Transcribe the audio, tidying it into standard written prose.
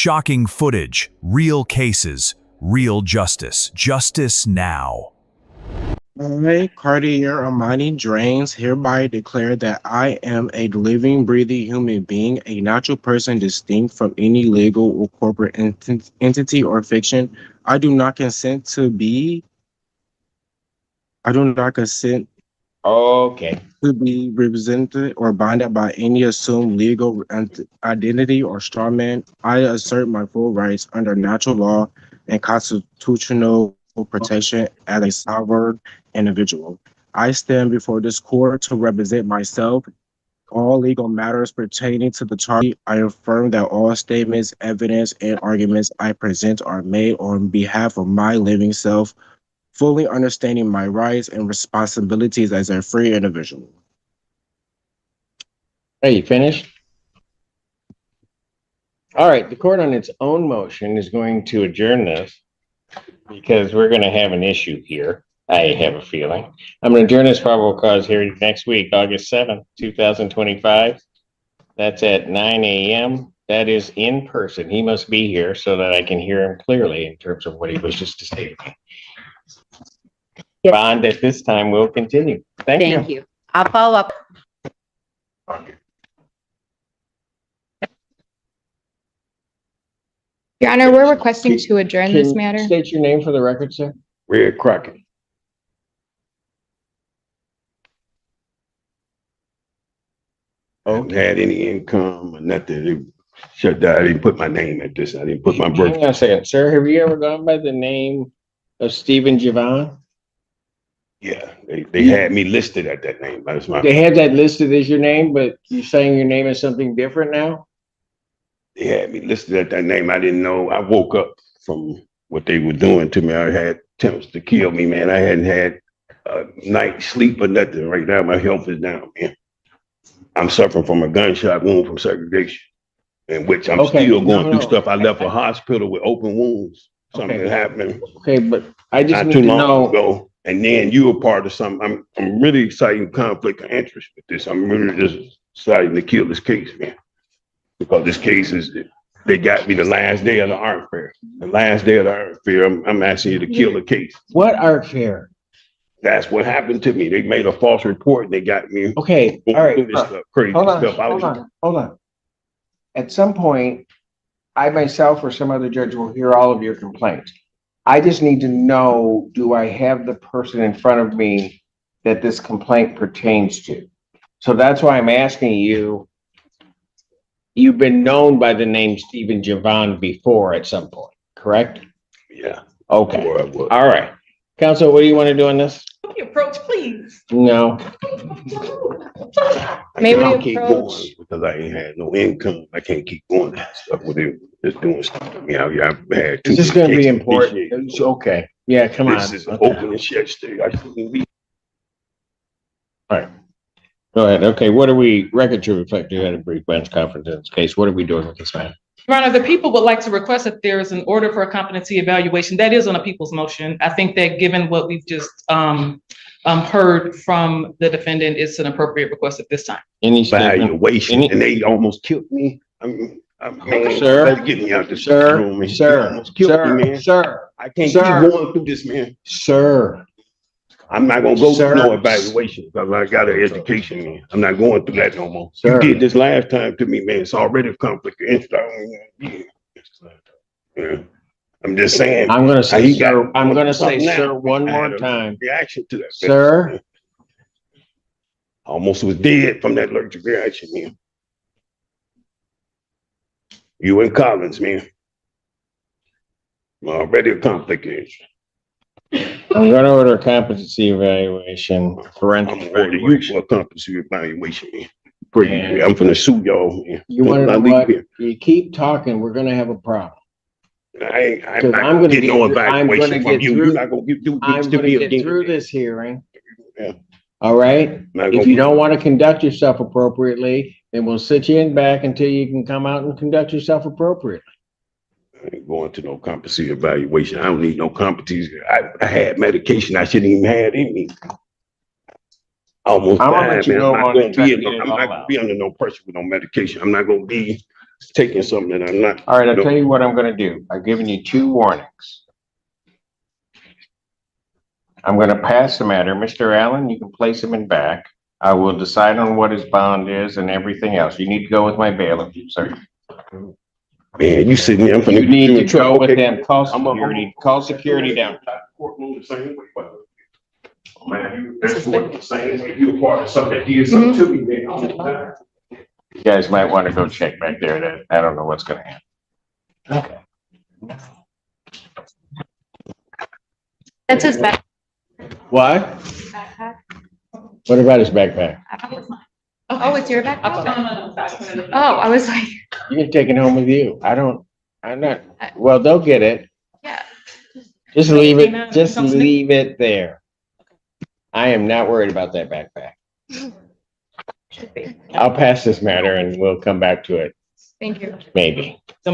Shocking footage, real cases, real justice. Justice now. I, Cartier Armani Drains, hereby declare that I am a living, breathing human being, a natural person distinct from any legal or corporate entity or fiction. I do not consent to be Okay. to be represented or binded by any assumed legal identity or straw man. I assert my full rights under natural law and constitutional protection as a sovereign individual. I stand before this court to represent myself. All legal matters pertaining to the charge, I affirm that all statements, evidence, and arguments I present are made on behalf of my living self, fully understanding my rights and responsibilities as a free individual. Hey, you finished? All right, the court on its own motion is going to adjourn this because we're going to have an issue here. I have a feeling. I'm going to adjourn this probable cause hearing next week, August 7th, 2025. That's at 9 a.m. That is in person. He must be here so that I can hear him clearly in terms of what he wishes to say. Bond at this time will continue. Thank you. I'll follow up. Your Honor, we're requesting to adjourn this matter. State your name for the record, sir. Red Crockett. I haven't had any income or nothing. It shut down. I didn't put my name at this. I didn't put my birth. Hang on a second, sir. Have you ever gone by the name of Stephen Javon? Yeah, they had me listed at that name. That's my. They had that listed as your name, but you're saying your name is something different now? They had me listed at that name. I didn't know. I woke up from what they were doing to me. I had attempts to kill me, man. I hadn't had a night's sleep or nothing. Right now, my health is down, man. I'm suffering from a gunshot wound from segregation, in which I'm still going through stuff. I left a hospital with open wounds. Something happened. Okay, but I just not need too to long know. ago. And then you were part of something. I'm really excited conflict of interest with this. I'm really just excited to kill this case, man. Because this case is, they got me the last day of the art fair. The last day of the art fair, I'm asking you to kill the case. What art fair? That's what happened to me. They made a false report and they got me. Okay, all right. This stuff, crazy Hold on, stuff. hold on. At some point, I myself or some other judge will hear all of your complaints. I just need to know, do I have the person in front of me that this complaint pertains to? So that's why I'm asking you. You've been known by the name Stephen Javon before at some point, correct? Yeah. Okay. All right. Counsel, what do you want to do on this? Approach, please. No. Maybe I keep approach. going because I ain't had no income. I can't keep going that stuff with it. Just doing stuff to me. I've had two. This is going to be cases important. this year. It's okay. Yeah, come on. This is an open and shut state. I shouldn't be. All right. Go ahead. Okay, what are we, record to reflect, you had a brief bench conference in this case. What are we doing with this man? Your Honor, the people would like to request that there is an order for a competency evaluation. That is on a people's motion. I think that given what we've just heard from the defendant, it's an appropriate request at this time. Any statement? Evaluation, and they almost killed me. I'm Sir, better get me out this room, man. They almost killed me, man. Sir, I can't Sir. keep going through this, man. sir. I'm not gonna go Sir. through no evaluation because I got an education, man. I'm not going through that no more. Sir. You did this last time to me, man. It's already a conflict of interest. Yeah. I'm just saying. I'm gonna say, he sir, got- I'm gonna say, now. sir, one I more had a time. Reaction to that. Sir. Almost was dead from that allergic reaction, man. You and Collins, man. Already a conflict of interest. I'm gonna order a competency evaluation, forensic I'm order you evaluation. for a competency evaluation, man. I'm finna sue y'all, man. You wanna know I leave what? here. You keep talking, we're gonna have a problem. I'm I'm not gonna gonna get no get- I'm gonna evaluation from get you. through- You're not gonna do I'm this to gonna me get again. through this hearing. Yeah. All right? Not If gonna- you don't want to conduct yourself appropriately, then we'll sit you in back until you can come out and conduct yourself appropriately. I ain't going to no competency evaluation. I don't need no competency. I had medication I shouldn't even have in me. I almost I'm gonna died, let you man. go I'm on not and try to gonna get it I'm all not gonna out. be under no pressure with no medication. I'm not gonna be taking something that I'm not. All right, I'll tell you what I'm gonna do. I've given you 2 warnings. I'm gonna pass the matter. Mr. Allen, you can place him in back. I will decide on what his bond is and everything else. You need to go with my bailiff, sir. Man, you sitting there. I'm You need to go with Okay. them. Call security down. Courtroom the same way, but man, that's what the same way. You a part of something that did something to me, man. all the time. You guys might want to go check back there. I don't know what's gonna happen. That's his backpack. What? What about his backpack? Oh, it's your backpack? Oh, I was like, You can take it home with you. I'm not, well, they'll get it. yeah. Just leave it there. I am not worried about that backpack. Should be. I'll pass this matter and we'll come back to it, Thank you. maybe. So